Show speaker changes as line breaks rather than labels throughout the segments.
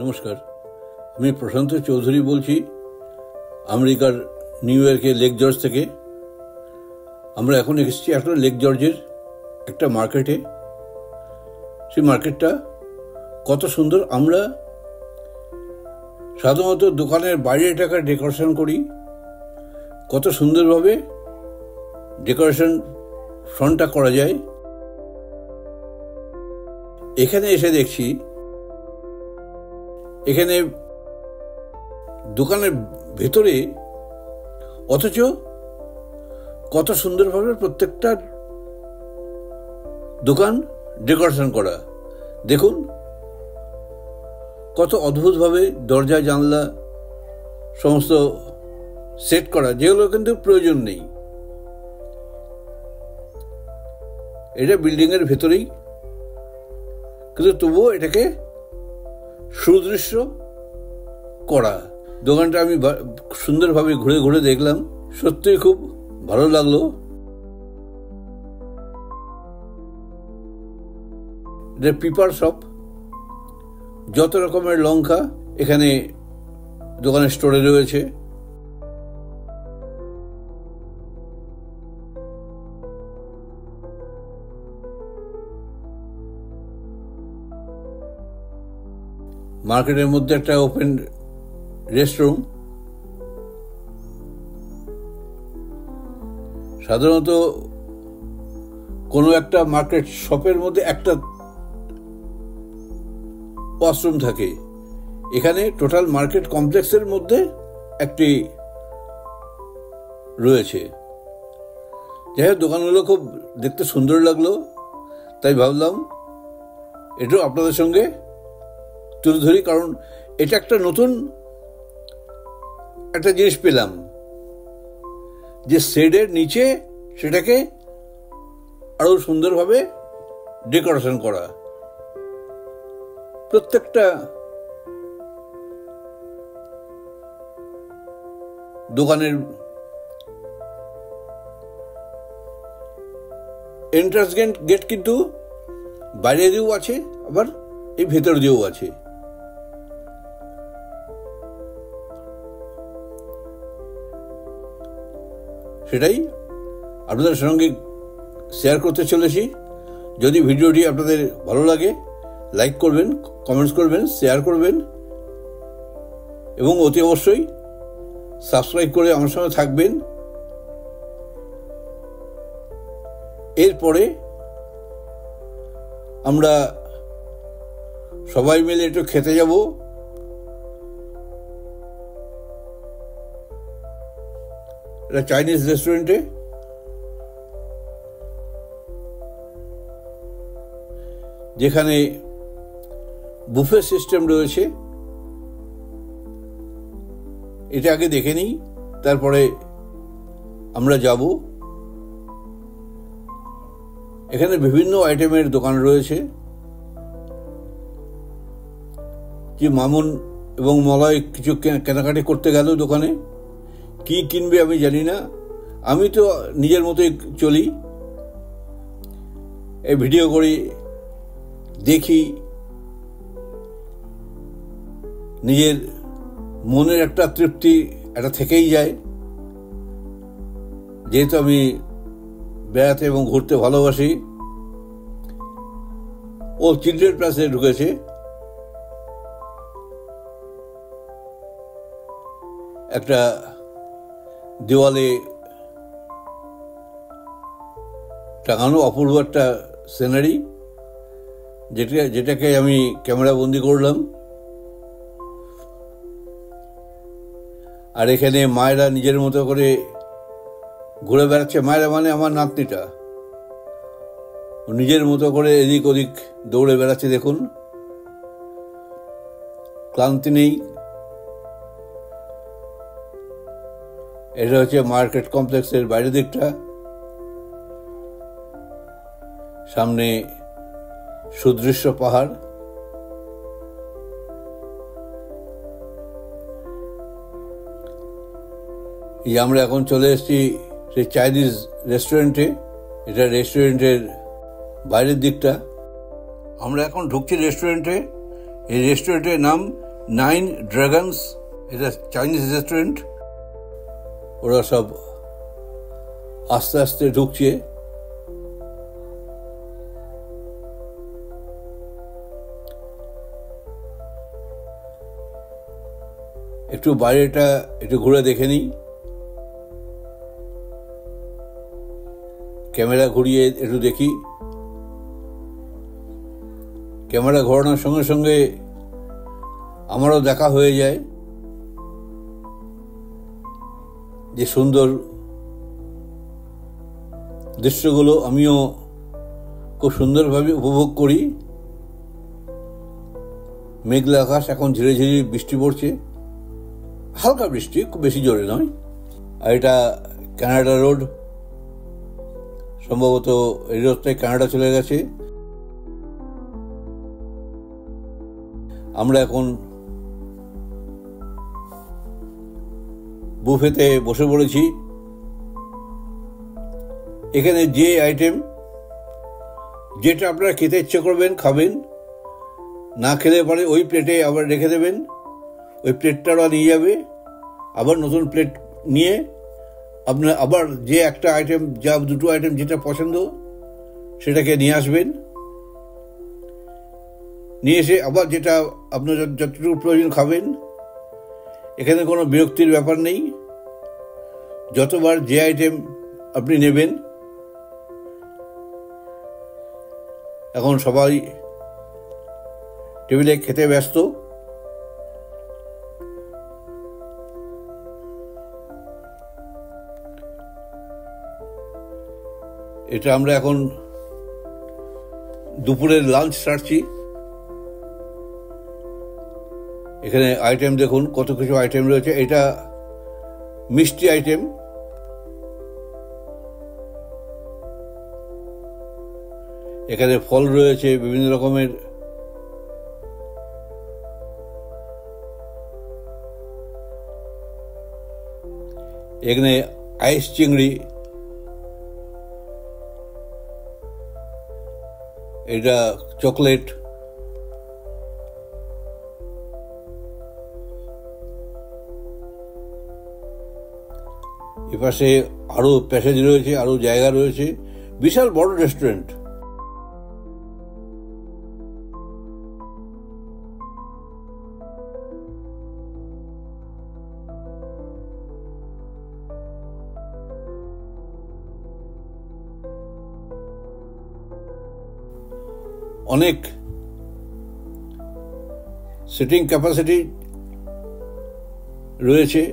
নমস্কার, আমি প্রশান্ত চৌধুরী বলছি আমেরিকার নিউ ইয়র্কের লেক জর্জ থেকে। আমরা এখন এসেছি একটা লেক জর্জের একটা মার্কেটে। সেই মার্কেটটা কত সুন্দর। আমরা সাধারণত দোকানের বাইরে এটাকে ডেকোরেশন করি, কত সুন্দরভাবে ডেকোরেশন ফ্রন্টটা করা যায়। এখানে এসে দেখছি এখানে দোকানের ভেতরে অথচ কত সুন্দরভাবে প্রত্যেকটা দোকান ডেকোরেশন করা। দেখুন কত অদ্ভুতভাবে দরজা জানলা সমস্ত সেট করা, যেগুলো কিন্তু প্রয়োজন নেই। এটা বিল্ডিংয়ের ভেতরেই, কিন্তু তবুও এটাকে সুদৃশ্য করা। দোকানটা আমি সুন্দরভাবে ঘুরে ঘুরে দেখলাম, সত্যিই খুব ভালো লাগলো। এটা পিপার শপ, যত রকমের লঙ্কা এখানে দোকানের স্টোরে রয়েছে। মার্কেটের মধ্যে একটা ওপেন রেস্টরুম। সাধারণত কোনো একটা মার্কেট শপের মধ্যে একটা ওয়াশরুম থাকে, এখানে টোটাল মার্কেট কমপ্লেক্সের মধ্যে একটি রয়েছে। যাই হোক, দোকানগুলো খুব দেখতে সুন্দর লাগলো, তাই ভাবলাম এটাও আপনাদের সঙ্গে তুলে ধরি, কারণ এটা একটা নতুন একটা জিনিস পেলাম, যে শেডের নিচে সেটাকে আরো সুন্দরভাবে ডেকোরেশন করা। প্রত্যেকটা দোকানের এন্ট্রান্স গেট কিন্তু বাইরে দিয়েও আছে, আবার এই ভেতর দিয়েও আছে। সেটাই আপনাদের সঙ্গে শেয়ার করতে চলেছি। যদি ভিডিওটি আপনাদের ভালো লাগে, লাইক করবেন, কমেন্টস করবেন, শেয়ার করবেন এবং অতি অবশ্যই সাবস্ক্রাইব করে আমার সঙ্গে থাকবেন। এরপরে আমরা সবাই মিলে একটু খেতে যাব। এটা চাইনিজ রেস্টুরেন্টে। যেখানে বুফে সিস্টেম রয়েছে। এটা আগে দেখে নিই, তারপরে আমরা যাব। এখানে বিভিন্ন আইটেমের দোকান রয়েছে। যে মামুন এবং মলয় কিছু কেনাকাটি করতে গেল দোকানে, কি কিনবে আমি জানি না। আমি তো নিজের মতোই চলি, এই ভিডিও করি, দেখি, নিজের মনের একটা তৃপ্তি এটা থেকেই যায়। যেহেতু আমি বেড়াতে এবং ঘুরতে ভালোবাসি। ও চিলড্রেন প্লাসে ঢুকেছে। একটা দেওয়ালে টাঙানো অপূর্ব একটা সিনারি, যেটাকে আমি ক্যামেরা বন্দি করলাম। আর এখানে মায়েরা নিজের মতো করে ঘুরে বেড়াচ্ছে। মায়েরা মানে আমার নাতনিটা, নিজের মতো করে এদিক ওদিক দৌড়ে বেড়াচ্ছে। দেখুন, ক্লান্তি নেই। এটা হচ্ছে মার্কেট কমপ্লেক্সের বাইরের দিকটা। সামনে সুদৃশ্য পাহাড়। এই আমরা এখন চলে এসেছি সেই চাইনিজ রেস্টুরেন্টে। এটা রেস্টুরেন্টের বাইরের দিকটা। আমরা এখন ঢুকছি রেস্টুরেন্টে। এই রেস্টুরেন্টের নাম নাইন ড্রাগনস, এটা চাইনিজ রেস্টুরেন্ট। ওরা সব আস্তে আস্তে ঢুকছে। একটু বাইরেটা একটু ঘুরে দেখে নিই। ক্যামেরা ঘুরিয়ে একটু দেখি। ক্যামেরা ঘোরানোর সঙ্গে সঙ্গে আমারও দেখা হয়ে যায় যে সুন্দর দৃশ্যগুলো আমিও খুব সুন্দরভাবে উপভোগ করি। মেঘলা আকাশ, এখন ঝিরে ঝিরে বৃষ্টি পড়ছে, হালকা বৃষ্টি, খুব বেশি জোরে নয়। আর এটা কানাডা রোড, সম্ভবত এই রোডটাই কানাডা চলে গেছে। আমরা এখন বুফেতে বসে পড়েছি। এখানে যে আইটেম যেটা আপনারা খেতে ইচ্ছে করবেন খাবেন, না খেলে পরে ওই প্লেটে আবার রেখে দেবেন, ওই প্লেটটা ওরা নিয়ে যাবে, আবার নতুন প্লেট নিয়ে আপনার আবার যে একটা আইটেম, যা দুটো আইটেম যেটা পছন্দ সেটাকে নিয়ে আসবেন। নিয়ে এসে আবার যেটা আপনার যতটুকু প্রয়োজন খাবেন। এখানে কোনো বিরক্তির ব্যাপার নেই। যতবার যে আইটেম আপনি নেবেন। এখন সবাই টেবিলে খেতে ব্যস্ত। এটা আমরা এখন দুপুরের লাঞ্চ সারছি। এখানে আইটেম দেখুন, কত কিছু আইটেম রয়েছে। এটা মিষ্টি আইটেম। এখানে ফল রয়েছে বিভিন্ন রকমের। এখানে আইস চিংড়ি, এটা চকলেট, এপাশে আরো প্যাসেজ রয়েছে, আরো জায়গা রয়েছে। বিশাল বড় রেস্টুরেন্ট। অনেক সিটিং ক্যাপাসিটি রয়েছে।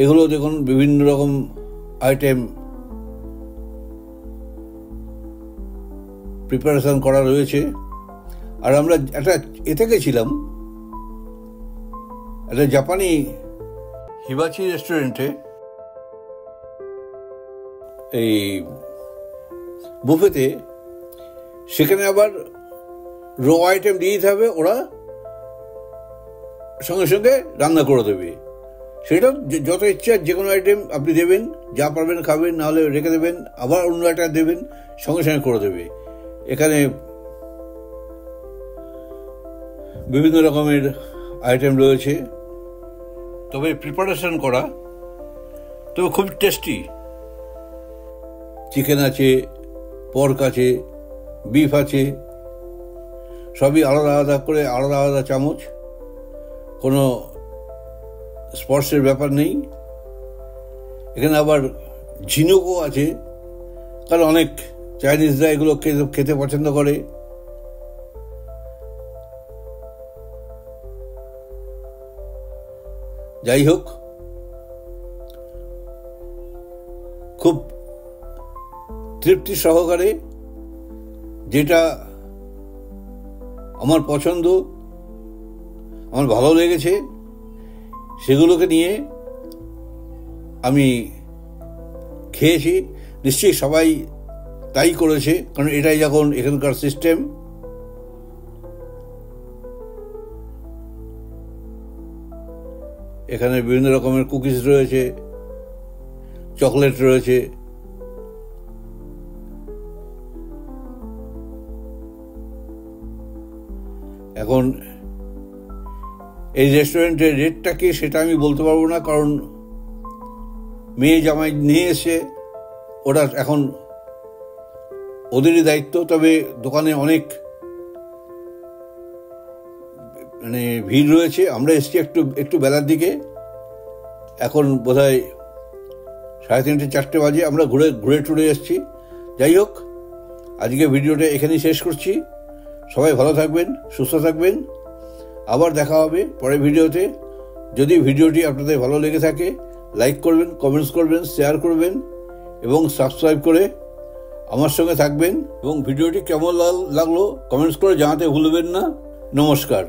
এগুলো দেখুন বিভিন্ন রকম আইটেম প্রিপারেশন করা রয়েছে। আর আমরা একটা এতে গেছিলাম, একটা জাপানি হিবাচি রেস্টুরেন্টে, এই বুফেতে। সেখানে আবার র আইটেম দিয়ে দিতে হবে, ওরা সঙ্গে সঙ্গে রান্না করে দেবে। সেটা যত ইচ্ছা যে কোনো আইটেম আপনি দেবেন, যা পারবেন খাবেন, নাহলে রেখে দেবেন, আবার অন্য একটা দেবেন, সঙ্গে সঙ্গে করে দেবে। এখানে বিভিন্ন রকমের আইটেম রয়েছে, তবে প্রিপারেশন করা তবে খুব টেস্টি। চিকেন আছে, পর্ক আছে, বিফ আছে, সবই আলাদা আলাদা করে, আলাদা আলাদা চামচ, কোনো স্পর্শের ব্যাপার নেই। এখানে আবার ঝিনুকও আছে, কারণ অনেক চাইনিজরা এগুলো খেতে পছন্দ করে। যাই হোক, খুব তৃপ্তি সহকারে যেটা আমার পছন্দ, আমার ভালো লেগেছে, সেগুলোকে নিয়ে আমি খেয়েছি। নিশ্চয়ই সবাই তাই করেছে, কারণ এটাই যখন এখানকার সিস্টেম। এখানে বিভিন্ন রকমের কুকিজ রয়েছে, চকলেট রয়েছে। এখন এই রেস্টুরেন্টের রেটটা কি সেটা আমি বলতে পারবো না, কারণ মেয়ে জামাই নিয়ে এসে ওটা এখন ওদেরই দায়িত্ব। তবে দোকানে অনেক ভিড় রয়েছে। আমরা এসেছি একটু বেলার দিকে, এখন বোধহয় 3:30 4টে বাজে। আমরা ঘুরে টুরে এসেছি। যাই হোক, আজকে ভিডিওটা এখানেই শেষ করছি। সবাই ভালো থাকবেন, সুস্থ থাকবেন। আবার দেখা হবে পরের ভিডিওতে। যদি ভিডিওটি আপনাদের ভালো লেগে থাকে, লাইক করবেন, কমেন্টস করবেন, শেয়ার করবেন এবং সাবস্ক্রাইব করে আমার সঙ্গে থাকবেন। এবং ভিডিওটি কেমন লাগলো কমেন্টস করে জানাতে ভুলবেন না। নমস্কার।